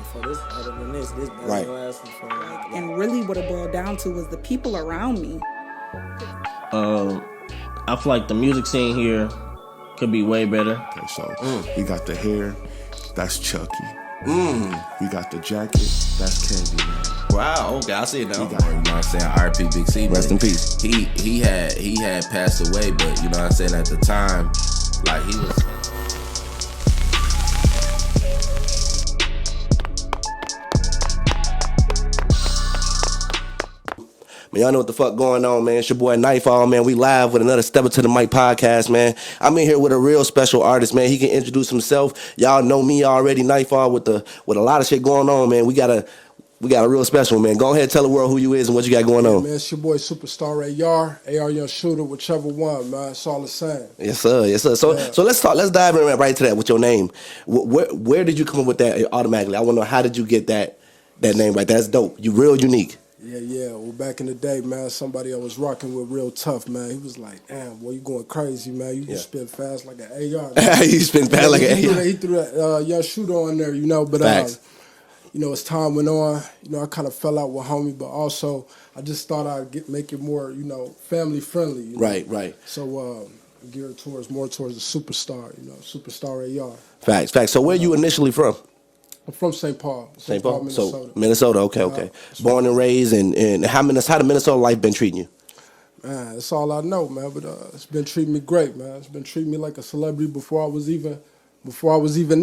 for this better than this better Right. than last one. For like, And really what it boiled down to was the people around me. I feel like the music scene here could be way better. Okay, so we got the hair, that's Chucky. We got the jacket, that's Candyman. Wow, okay, I see it now. We got, You know what I'm saying? R.P. Big C. Rest in peace. He had passed away, but you know what I'm saying, at the time, like he was. Man, y'all know what the fuck going on, man. It's your boy Nightfall, man. We live with another Step Up to the Mic podcast, man. I'm in here with a real special artist, man. He can introduce himself. Y'all know me already, Nightfall, with a lot of shit going on, man. We got a real special, man. Go ahead, tell the world who you is and what you got going on. Man, it's your boy Superstar AR, YoungShooter, whichever one, man. It's all the same. Yes, sir. Yes, sir. So let's talk. Let's dive in right to that with your name. Where did you come up with that automatically? I want to know, how did you get that name right? That's dope. You real unique. Yeah. Well, back in the day, man, somebody I was rocking with real tough, man. He was like, damn, boy, you going crazy, man. You can spin fast like an AR. You spin fast like an AR. He threw that YoungShooter on there, you know, but you know, as time went on, you know, I kind of fell out with homie, but also I just thought I'd make it more, you know, family friendly. You know? Right. So geared more towards the Superstar, you know, Superstar AR. Facts. So where you initially from? I'm from St. Paul. St. Paul, Minnesota. So Minnesota. Okay. Born and raised, and how the Minnesota life been treating you? Man, that's all I know, man. But it's been treating me great, man. It's been treating me like a celebrity before I was even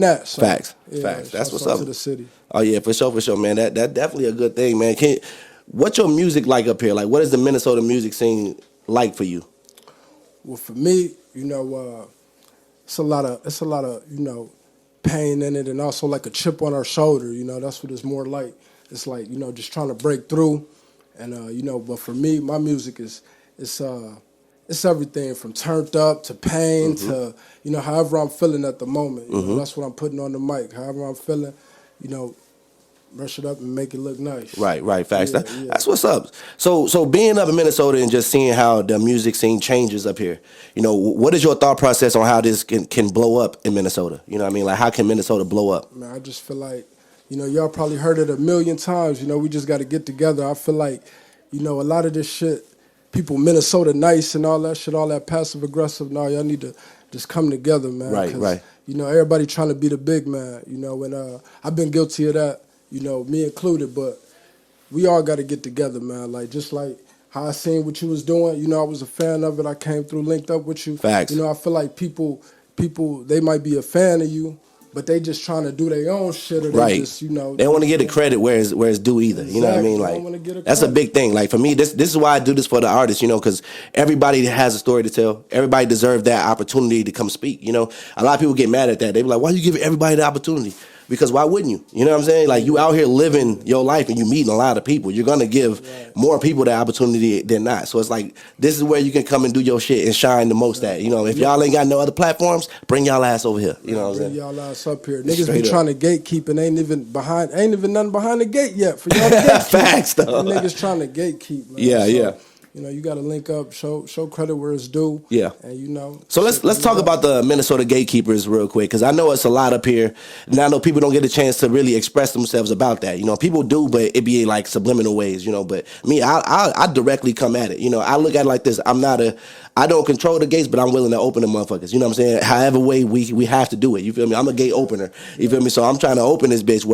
that. So, Facts. Yeah, That's what's out up. to the city. Oh yeah, for sure, man. That definitely a good thing, man. What's your music like up here? Like, what is the Minnesota music scene like for you? Well, for me, you know, it's a lot of you know, pain in it, and also like a chip on our shoulder. You know, that's what it's more like. It's like, you know, just trying to break through, and you know. But for me, my music it's everything from turned up to pain to, you know, however I'm feeling at the moment. You know, that's what I'm putting on the mic. However I'm feeling, you know, brush it up and make it look nice. Right. Facts. Yeah, That's what's up. So being up in Minnesota and just seeing how the music scene changes up here, you know, what is your thought process on how this can blow up in Minnesota? You know what I mean? Like, how can Minnesota blow up? Man, I just feel like, you know, y'all probably heard it a million times. You know, we just got to get together. I feel like, you know, a lot of this shit, people Minnesota nice and all that shit, all that passive aggressive. No, y'all need to just come together, man. Right. You know, everybody trying to be the big man. You know, and I've been guilty of that. You know, me included. But we all got to get together, man. Like, just like how I seen what you was doing. You know, I was a fan of it. I came through, linked up with you. Facts. You know, I feel like people, they might be a fan of you, but they just trying to do their own shit, or they just, you know, they don't want to get the credit where it's due either. Exactly. You know what I mean? They don't wanna get Like, a that's a credit. big thing. Like, for me, this is why I do this for the artists. You know, because everybody has a story to tell. Everybody deserves that opportunity to come speak. You know, a lot of people get mad at that. They be like, "Why you give everybody the opportunity?" Because why wouldn't you? You know what I'm saying? Like, you out here living your life and you meeting a lot of people. You're gonna give more people the opportunity than not. So it's like, this is where you can come and do your shit and shine the most at. You know, if y'all ain't got no other platforms, bring y'all ass over here. You know what I'm saying? Bring y'all ass up here. Niggas Straight be up. trying to gatekeep and ain't even nothing behind the gate yet for y'all to gatekeep. Facts, though. Them niggas trying to gatekeep, man. Yeah. You know, you got to link up, show credit where it's due. Yeah. And, you know. So let's talk about the Minnesota gatekeepers real quick, because I know it's a lot up here, and I know people don't get a chance to really express themselves about that. You know, people do, but it be like subliminal ways. You know, but me, I directly come at it. You know, I look at it like this. I don't control the gates, but I'm willing to open the motherfuckers. You know what I'm saying? However way we have to do it. You feel me? I'm a gate opener. You feel me? So I'm trying to open this bitch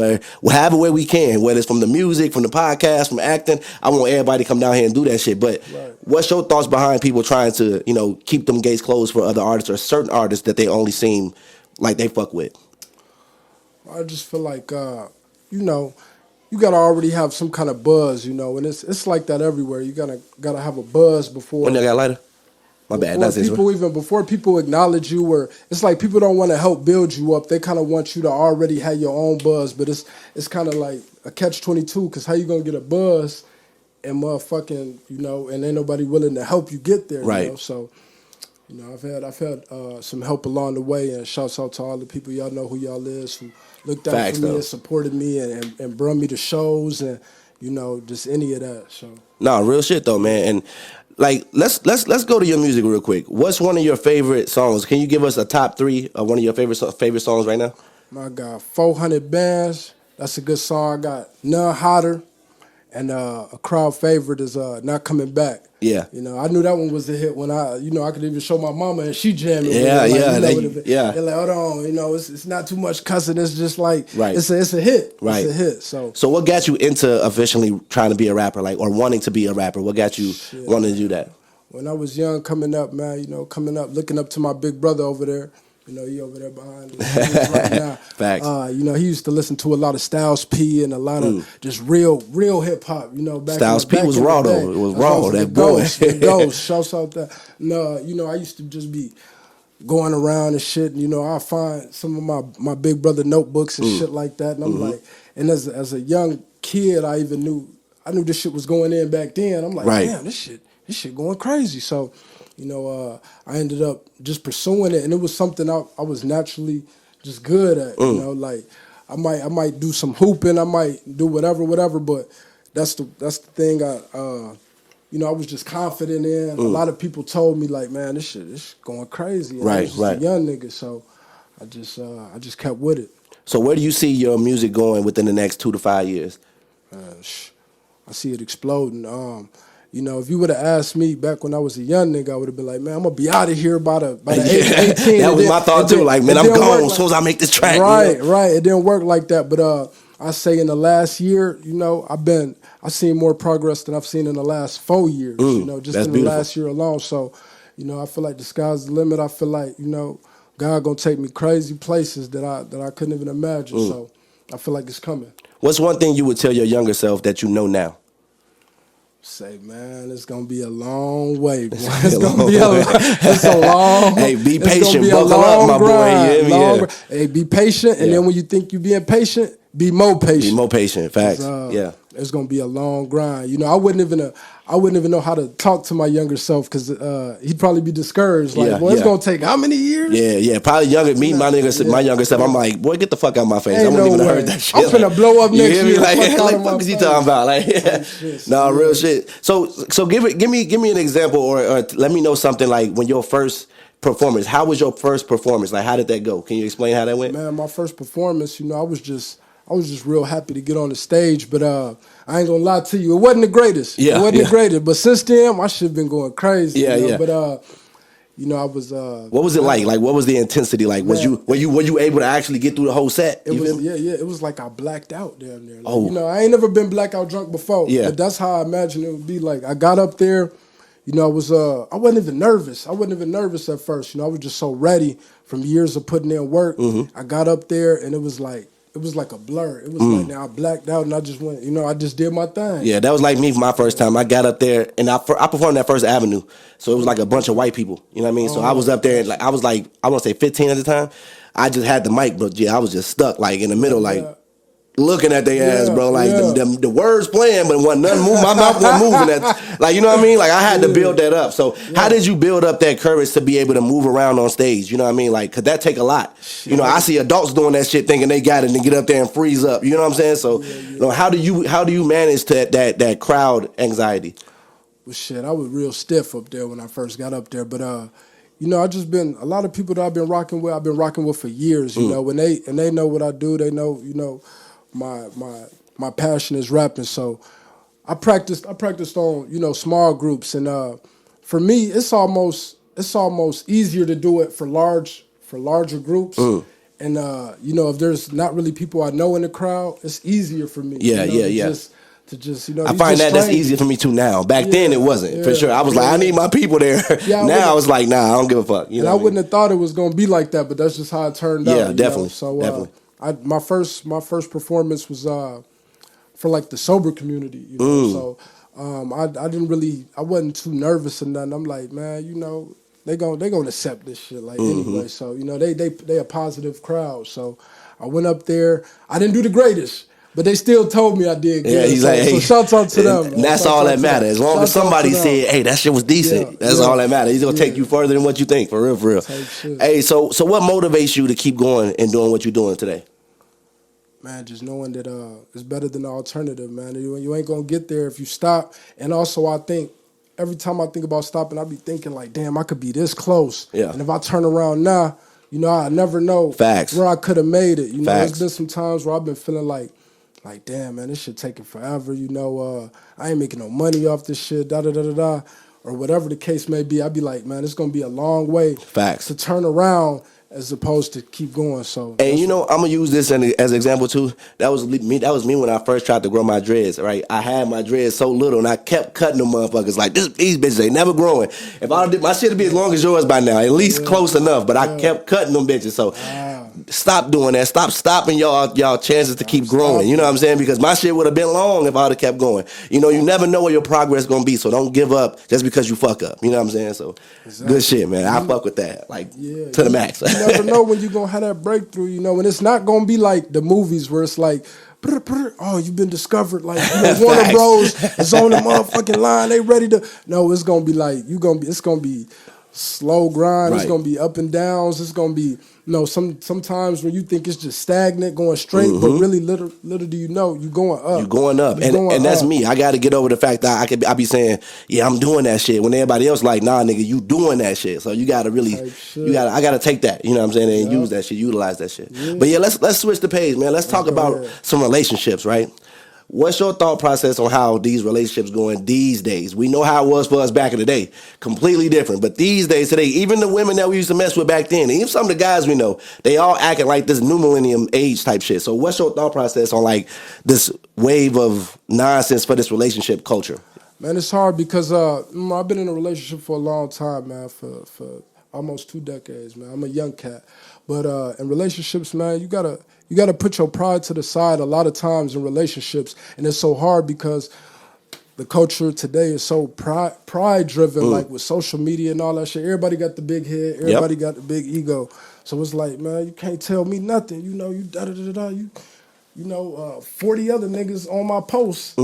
however way we can, whether it's from the music, from the podcast, from acting. I want everybody to come down here and do that shit. But what's your thoughts behind people trying to, you know, keep them gates closed for other artists or certain artists that they only seem like they fuck with? I just feel like, you know, you gotta already have some kind of buzz, you know, and it's like that everywhere. You gotta have a buzz before. When they got lighter? My bad. That's Before people acknowledge you, or it's like people don't want to help build you up. They kind of want you to already have your own buzz, but it's kind of like a catch-22, because how you gonna get a buzz and motherfucking, you know, and ain't nobody willing to help you get there, right? You know? So, you know, I've had some help along the way, and shouts out to all the people y'all know who y'all is, who looked out for me and supported me and brought me to shows, and, you know, just any of that. So real shit though, man. And like, let's go to your music real quick. What's one of your favorite songs? Can you give us a top 3 of one of your favorite songs right now? My God, 400 bands. That's a good song. I got None Hotter, and a crowd favorite is Not Coming Back. Yeah. You know, I knew that one was a hit when I could even show my mama and she jamming with Yeah, it. Like, yeah, they're like, hold on, it's not too much cussing. It's just like, Right. it's a hit. Right. It's a hit. So what got you into officially trying to be a rapper, like, or wanting to be a rapper? What got you wanting to do that? when I was young, coming up, man, looking up to my big brother over there. He over there behind us right now. Facts. He used to listen to a lot of Styles P and a lot of just real hip hop. Back Styles P was in the raw day. though. It was raw. That boy. The Ghost. Shouts out that. No, I used to just be going around and shit. I find some of my big brother notebooks and shit like that, and I'm like, and as a young kid, I knew this shit was going in back then. I'm like, damn, this shit going crazy. So. I ended up just pursuing it, and it was something I was naturally just good at. Like I might do some hooping, I might do whatever, but that's the thing I was just confident in. A lot of people told me like, man, this shit going crazy. And I was just a young nigga, so I just kept with it. So where do you see your music going within the next 2 to 5 years? I see it exploding. If you would have asked me back when I was a young nigga, I would have been like, man, I'm going to be out of here by the 18. That was my thought too. Like, man, I'm gone as soon as I make this track. Right. It didn't work like that. But I say in the last year, I've seen more progress than I've seen in the last 4 years, just in the last year alone. So, I feel like the sky's the limit. I feel like, God going to take me crazy places that I couldn't even imagine. So I feel like it's coming. What's one thing you would tell your younger self that you know now? Say, man, it's gonna be a long way, boy. It's gonna be it's a long. Hey, be patient, buckle up, my boy. Hey, be patient, and then when you think you're being patient, be more patient. Be more patient. Facts. It's gonna be a long grind. I wouldn't even know how to talk to my younger self because he'd probably be discouraged. Like, it's gonna take how many years? Yeah. Probably younger. Me, my younger self. I'm like, boy, get the fuck out of my face. I wouldn't even heard that shit. I'm finna blow up next year. Like, fuck is he talking about? Like, real shit. So give me an example or let me know something like when your first performance. How was your first performance? Like, how did that go? Can you explain how that went? Man, my first performance, I was just real happy to get on the stage, but I ain't gonna lie to you, it wasn't the greatest. Yeah, it wasn't the greatest. But since then, my shit been going crazy. Yeah. But I was. What was it like? Like, what was the intensity like? Were you able to actually get through the whole set? It was It was like I blacked out damn near. Like, I ain't never been blackout drunk before. Yeah. But that's how I imagined it would be. Like I got up there, I wasn't even nervous. I wasn't even nervous at first. I was just so ready from years of putting in work. I got up there and it was like a blur. It was like now I blacked out and I just went, I just did my thing. Yeah, that was like me for my first time. I got up there and I performed at First Avenue. So it was like a bunch of white people. You know what I mean? So I was up there and I was like, I want to say 15 at the time. I just had the mic, but I was just stuck like in the middle, like looking at their ass, bro. Like the words playing, but wasn't nothing moving. My mouth wasn't moving. Like, you know what I mean? Like I had to build that up. So how did you build up that courage to be able to move around on stage? You know what I mean? Like, cause that take a lot. I see adults doing that shit thinking they got it and get up there and freeze up. You know what I'm saying? So how do you manage that crowd anxiety? Well, shit, I was real stiff up there when I first got up there, but I just been a lot of people that I've been rocking with for years. When they know what I do, they know. My passion is rapping, so I practiced on small groups, and for me it's almost easier to do it for larger groups, and if there's not really people I know in the crowd, it's easier for me. I find that's easier for me too now. Back then it wasn't for sure. I was like, I need my people there. Now I was like, nah, I don't give a fuck. I wouldn't have thought it was gonna be like that, but that's just how it turned out. Yeah, definitely. So definitely. My first performance was for like the sober community, So I wasn't too nervous or nothing. I'm like, man, they gonna accept this shit anyway. So they a positive crowd. So I went up there. I didn't do the greatest, but they still told me I did good. Yeah, he's so shout out to them. And that's all that matters. As long as somebody said, hey, that shit was decent, that's all that matters. He's gonna take you further than what you think, for real. Hey, so what motivates you to keep going and doing what you're doing today? Man, just knowing that it's better than the alternative, man. You ain't gonna get there if you stop. And also, I think every time I think about stopping, I be thinking like, damn, I could be this close. Yeah. And if I turn around now, I never know Facts. where I could have made it. Facts. There's been some times where I've been feeling like like, damn, man, this shit taking forever. I ain't making no money off this shit, da-da-da-da-da. Or whatever the case may be, I'd be like, man, it's going to be a long way Facts. to turn around as opposed to keep going. So, and I'm gonna use this as an example too. That was me when I first tried to grow my dreads. Right, I had my dreads so little, and I kept cutting them motherfuckers. Like these bitches, they never growing. If I did, my shit would be as long as yours by now, at least close enough. But I kept cutting them bitches. So stop doing that. Stop stopping y'all chances to keep growing. You know what I'm saying? Because my shit would have been long if I would have kept going. You never know where your progress gonna be. So don't give up just because you fuck up. You know what I'm saying? So good shit, man. I fuck with that. Like to the max. You never know when you're gonna have that breakthrough, and it's not gonna be like the movies where it's like, oh, you've been discovered. Like Warner Bros. is on the motherfucking line. They ready to. No, it's gonna be like it's gonna be slow grind. Right. It's gonna be up and downs. It's gonna be sometimes when you think it's just stagnant, going straight, but really little do you know you going up. You going up, and that's me. I got to get over the fact that I be saying, yeah, I'm doing that shit when everybody else like, nah, nigga, you doing that shit. So you got to really, I got to take that. You know what I'm saying, and use that shit, utilize that shit. Yeah. But yeah, let's switch the page, man. Let's talk about some relationships, right? What's your thought process on how these relationships going these days? We know how it was for us back in the day. Completely different. But these days, today, even the women that we used to mess with back then, even some of the guys we know, they all acting like this new millennium age type shit. So what's your thought process on like this wave of nonsense for this relationship culture? Man, it's hard because I've been in a relationship for a long time, man, for almost 2 decades, man. I'm a young cat. But in relationships, man, you gotta put your pride to the side a lot of times in relationships. And it's so hard because the culture today is so pride driven, like with social media and all that shit. Everybody got the big head, everybody got the big ego. So it's like, man, you can't tell me nothing. You da-da-da-da-da. 40 other niggas on my post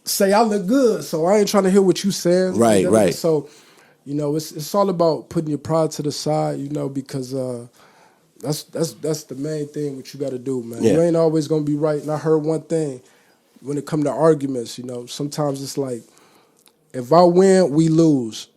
say I look good, so I ain't trying to hear what you saying. Right. So, it's all about putting your pride to the side, because that's the main thing what you got to do, man. Yeah. You ain't always gonna be right. And I heard one thing when it come to arguments, sometimes it's like if I win, we lose.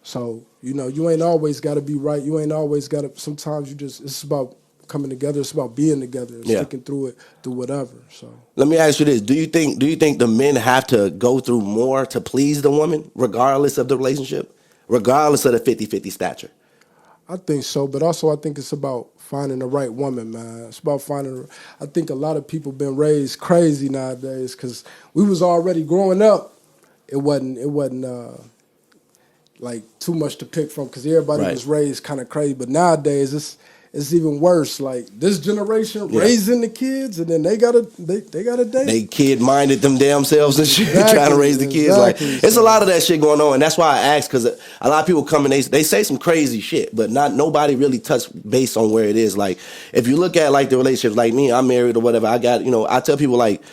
So you ain't always got to be right. You ain't always got to. Sometimes it's about coming together. It's about being together and sticking through it, through whatever. So let me ask you this: Do you think the men have to go through more to please the woman, regardless of the relationship, regardless of the 50-50 stature? I think so, but also I think it's about finding the right woman, man. It's about I think a lot of people been raised crazy nowadays because we was already growing up. It wasn't like too much to pick from because everybody was raised kind of crazy. But nowadays it's even worse. Like this generation raising the kids, and then they gotta date. They kid minded them damn selves and shit, trying to raise the kids. Like it's a lot of that shit going on, and that's why I asked because a lot of people come and they say some crazy shit, but nobody really touch base on where it is. Like if you look at like the relationships, like me, I'm married or whatever. I got I tell people like.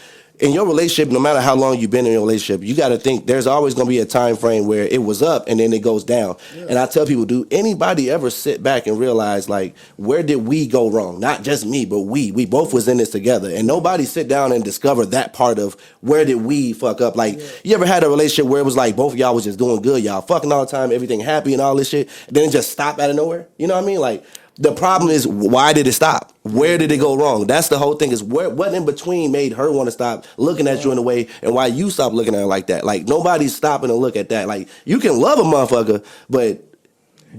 In your relationship, no matter how long you've been in a relationship, you got to think there's always going to be a time frame where it was up and then it goes down. Yeah. And I tell people, do anybody ever sit back and realize, like, where did we go wrong? Not just me, but we both was in this together. And nobody sit down and discover that part of where did we fuck up. Like, you ever had a relationship where it was like both of y'all was just doing good, y'all fucking all the time, everything happy and all this shit, and then it just stop out of nowhere? You know what I mean? Like, the problem is, why did it stop? Where did it go wrong? That's the whole thing, is what in between made her want to stop looking at you in a way, and why you stopped looking at her like that. Like, nobody's stopping to look at that. Like, you can love a motherfucker, but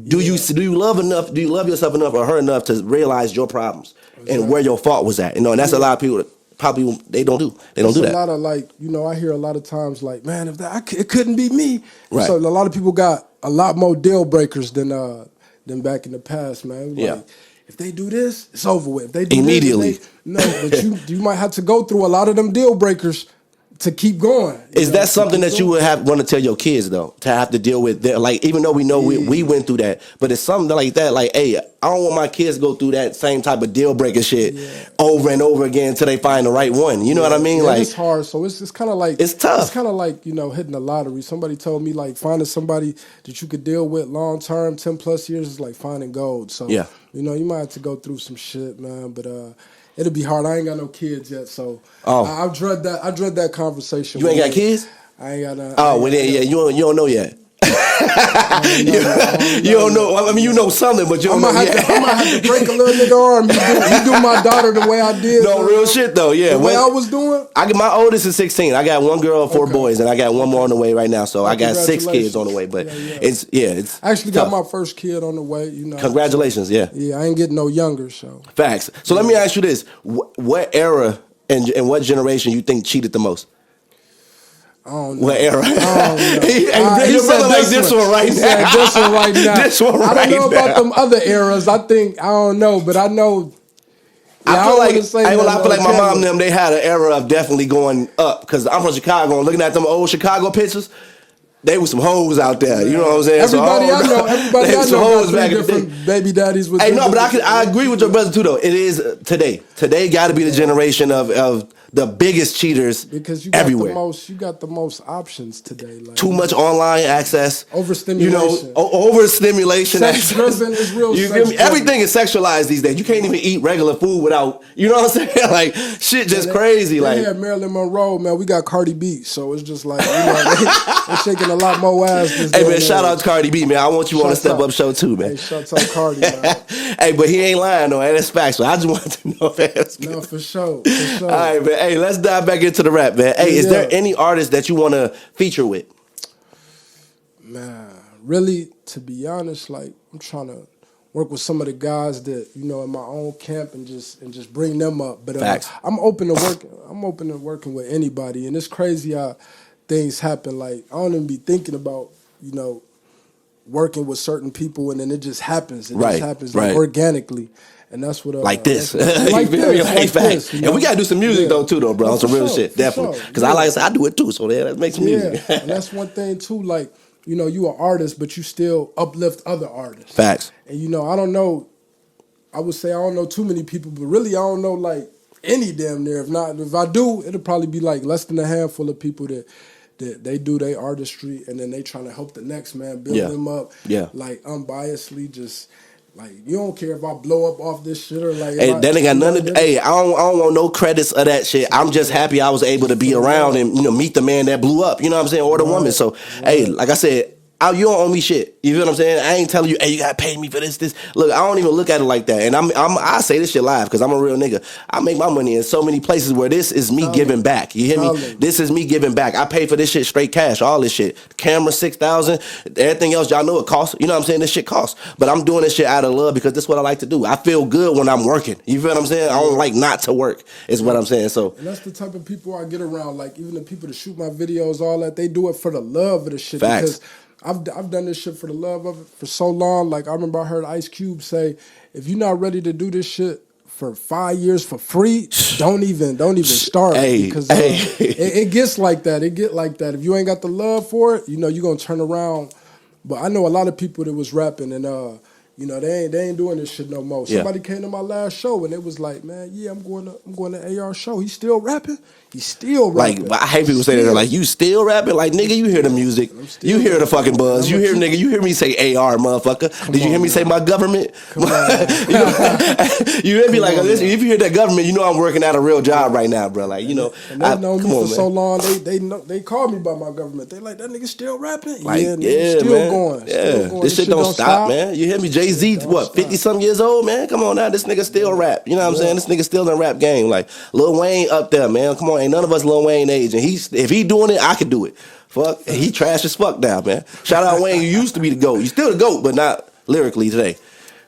do you love enough? Do you love yourself enough or her enough to realize your problems and where your fault was at? And that's a lot of people that probably they don't do. They don't do that. A lot of I hear a lot of times like, man, if it couldn't be me. Right. So a lot of people got a lot more deal breakers than back in the past, man. Like, if they do this, it's over with. If they do immediately. But you might have to go through a lot of them deal breakers to keep going. Is that something that you would want to tell your kids though? To have to deal with that, like even though we know we went through that, but it's something like that. Like, hey, I don't want my kids to go through that same type of deal breaker shit over and over again until they find the right one. You know what I mean? Like, it's hard. So it's kind of like it's tough. It's kind of like hitting the lottery. Somebody told me like finding somebody that you could deal with long term, 10+ years is like finding gold. So you might have to go through some shit, man. But it'll be hard. I ain't got no kids yet, so I dread that conversation. You ain't got kids? I ain't got none. Oh, well, yeah, you don't know yet. You don't know. I mean, you know something, but you don't know. I might have to break a little nigga arm. He do my daughter the way I did. No, real shit though. Yeah, the way I was doing. My oldest is 16. I got 1 girl and 4 boys, and I got 1 more on the way right now. So I got 6 kids on the way. But it's I actually tough. got my first kid on the way. You know. Congratulations. Yeah. Yeah, I ain't getting no younger. So facts. So let me ask you this: what era and what generation you think cheated the most? I don't know. What era? I don't know. He said like this one right now. This one right now. This one right now. I don't know about them other eras. I don't know, but I know. I feel like my mom and them, they had an era of definitely going up because I'm from Chicago and looking at them old Chicago pictures. They was some hoes out there, you know what I'm saying? Everybody I know hoes back in the day. Baby daddies with. Hey, no, but I agree with your brother too though. It is today. Today got to be the generation of the biggest cheaters because you got everywhere. You got the most options today. Like, too much online access, overstimulation. Overstimulation. Sex driven is real. You feel me? Everything is sexualized these days. You can't even eat regular food without. You know what I'm saying? Like shit, just crazy. They like had Marilyn Monroe, man. We got Cardi B, so it's just like they're shaking a lot more ass. Hey man, shout out to Cardi B, man. I want you on the Step Up show too, man. Hey, shout out Cardi, man. Hey, but he ain't lying though, and that's facts. So I just wanted to know if that's good. No, for sure. All right, man. Hey, let's dive back into the rap, man. Hey, is there any artist that you want to feature with? Man, really, to be honest, like I'm trying to work with some of the guys that in my own camp and just bring them up. But I'm open to working with anybody, and it's crazy how things happen. Like I don't even be thinking about working with certain people, and then it just happens. It just happens like organically. And that's what like this, like this, and we gotta do some music though, bro, on some real shit, definitely. Because I do it too, so let's make some music. And that's one thing too. Like you an artist, but you still uplift other artists. Facts. And I don't know. I would say I don't know too many people, but really I don't know like any damn near. If I do, it'll probably be like less than a handful of people that they do their artistry, and then they trying to help the next man build them up. Yeah. Like unbiasedly, just. Like, you don't care if I blow up off this shit or like... Hey, that ain't got nothing to... Hey, I don't want no credits of that shit. I'm just happy I was able to be around and, meet the man that blew up. You know what I'm saying? Or the woman. So, hey, like I said... you don't owe me shit. You feel what I'm saying? I ain't telling you, hey, you gotta pay me for this. Look, I don't even look at it like that. And I say this shit live because I'm a real nigga. I make my money in so many places where this is me giving back. You hear me? This is me giving back. I pay for this shit straight cash, all this shit. Camera, $6,000. Everything else, y'all know it costs. You know what I'm saying? This shit costs. But I'm doing this shit out of love because this is what I like to do. I feel good when I'm working. You feel what I'm saying? I don't like not to work, is what I'm saying. So, and that's the type of people I get around. Like, even the people that shoot my videos, all that, they do it for the love of the shit. Facts. Because I've done this shit for the love of it for so long. Like I remember I heard Ice Cube say, "If you're not ready to do this shit for 5 years for free, don't even start." Because it gets like that. It get like that. If you ain't got the love for it, you're gonna turn around. But I know a lot of people that was rapping and they ain't doing this shit no more. Somebody came to my last show and it was like, man, I'm going to AR show. He's still rapping. He's still rapping. Like I hate people say that. Like, you still rapping? Like, nigga, you hear the music. You hear the fucking buzz. You hear you hear me say AR, motherfucker. Did you hear me say my government? You hear me like, listen, if you hear that government, I'm working at a real job right now, bro. Like, And they know me for so long. They call me by my government. They like, that nigga still rapping? Like, still man. going. Yeah, still going. This shit don't stop, man. You hear me? Jay-Z, 50-something years old, man? Come on now, this nigga still rap. You know what I'm saying? This nigga still in the rap game. Like, Lil Wayne up there, man. Come on, ain't none of us Lil Wayne age. And if he doing it, I can do it. Fuck, and he trash as fuck now, man. Shout out Wayne, you used to be the GOAT. You still the GOAT, but not lyrically today.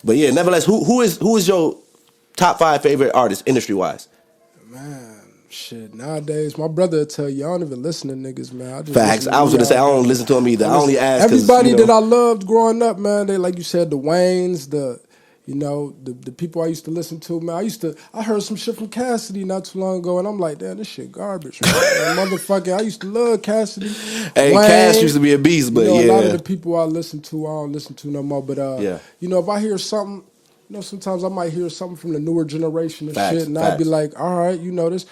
But yeah, nevertheless, who is your top 5 favorite artists, industry-wise? Man, shit, nowadays, my brother will tell you, I don't even listen to niggas, man. Facts. I was going to say, I don't listen to them either. I only ask everybody that I loved growing up, man, they, like you said, the Waynes, the people I used to listen to, man. I heard some shit from Cassidy not too long ago, and I'm like, damn, this shit garbage, man. Motherfucker, I used to love Cassidy. Hey, Wayne, Cass used to be a beast, but a lot of the people I listen to, I don't listen to no more. But if I hear something, sometimes I might hear something from the newer generation and shit, and I'd be like, all right, this,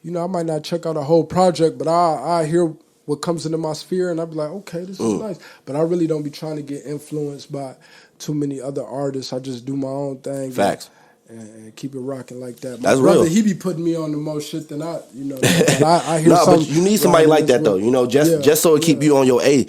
I might not check out a whole project, but I hear what comes into my sphere, and I'd be like, okay, this is nice. But I really don't be trying to get influenced by too many other artists. I just do my own thing. Facts. And keep it rocking like that. That's brother, real. He be putting me on the most shit than I hear something. But you need somebody like that, though. Just so it keep you on your A.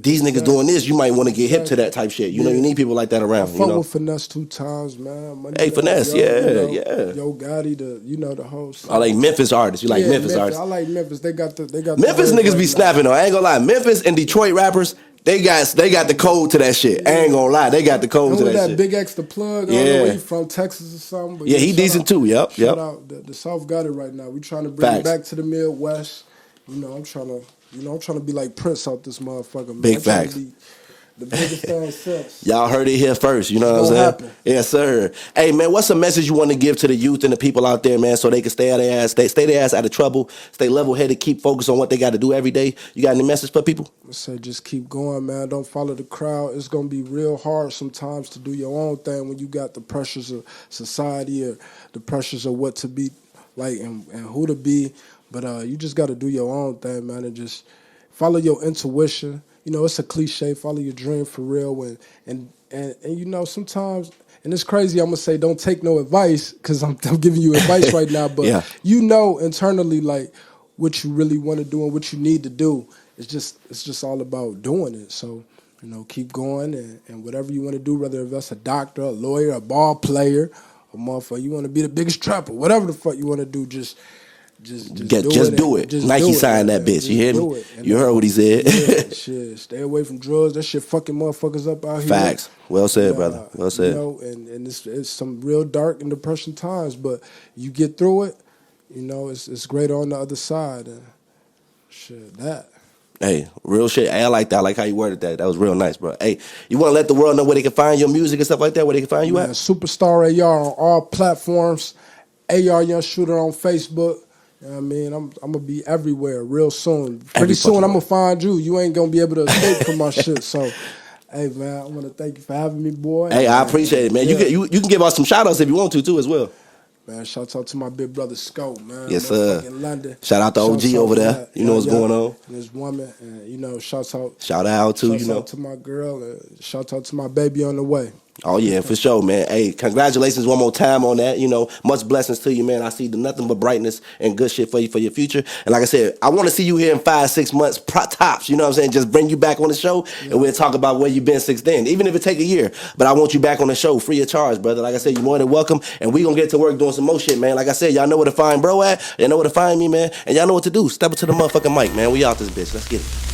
these niggas doing this, you might want to get hip to that type shit. You know, you need people like that around. I You fuck know, with Finesse 2 times, man. Money hey, Bag, Finesse, Yo, yeah. Yo Gotti, the whole. I like Memphis artists. You like Memphis artists? I like Memphis. They got Memphis the niggas be right snapping though. I ain't gonna lie. Memphis and Detroit rappers, they got the code to that shit. I ain't gonna lie. They got the code to that shit. Big X the plug? I don't know where he from, Texas or something. But yeah, he decent too. Yep. Shout out. The South got it right now. We trying to bring it back to the Midwest. You know, I'm trying to be like Prince out this motherfucker, man. Big facts. The biggest thing since. Y'all heard it here first, you know what I'm saying? Happen. Yes, sir. Hey, man, what's a message you want to give to the youth and the people out there, man, so they can stay their ass out of trouble, stay level-headed, keep focused on what they got to do every day? You got any message for people? I say just keep going, man. Don't follow the crowd. It's going to be real hard sometimes to do your own thing when you got the pressures of society or the pressures of what to be like and who to be. But you just got to do your own thing, man, and just follow your intuition. You know, it's a cliche, follow your dream for real. And you know, sometimes, and it's crazy, I'm going to say don't take no advice because I'm giving you advice right now. But you know internally, like, what you really want to do and what you need to do. It's just all about doing it. So, you know, keep going and whatever you want to do, whether that's a doctor, a lawyer, a ball player, a motherfucker, you want to be the biggest trapper, whatever the fuck you want to do, just do it. Nike signed that bitch. You hear me? You heard what he said. Yeah, shit. Stay away from drugs. That shit fucking motherfuckers up out here. Facts. Well said, brother. Well said. You know, and it's some real dark and depression times, but you get through it. You know, it's great on the other side. And shit, that. Hey, real shit. Hey, I like that. I like how you worded that. That was real nice, bro. Hey, you want to let the world know where they can find your music and stuff like that? Where they can find you at? Superstar AR on all platforms. AR YoungShooter on Facebook. You know what I mean? I'm going to be everywhere real soon. Pretty soon I'm going to find you. You ain't going to be able to escape from my shit. So, hey, man, I want to thank you for having me, boy. Hey, I appreciate it, man. Yeah. You can give us some shout-outs if you want to, too, as well. Man, shout out to my big brother, Scope, man. Yes, sir. In London. Shout out to OG over there. You know what's going on. And his woman. And, you know, shout out, too, you know. Shout out to my girl. And shout out to my baby on the way. Oh, yeah, for sure, man. Hey, congratulations one more time on that. You know, much blessings to you, man. I see nothing but brightness and good shit for you for your future. And like I said, I want to see you here in 5-6 months, tops. You know what I'm saying? Just bring you back on the show, and we'll talk about where you've been since then, even if it take a year. But I want you back on the show free of charge, brother. Like I said, you're more than welcome, and we going to get to work doing some more shit, man. Like I said, y'all know where to find bro at. Y'all know where to find me, man. And y'all know what to do. Step up to the motherfucking mic, man. We out this bitch. Let's get it.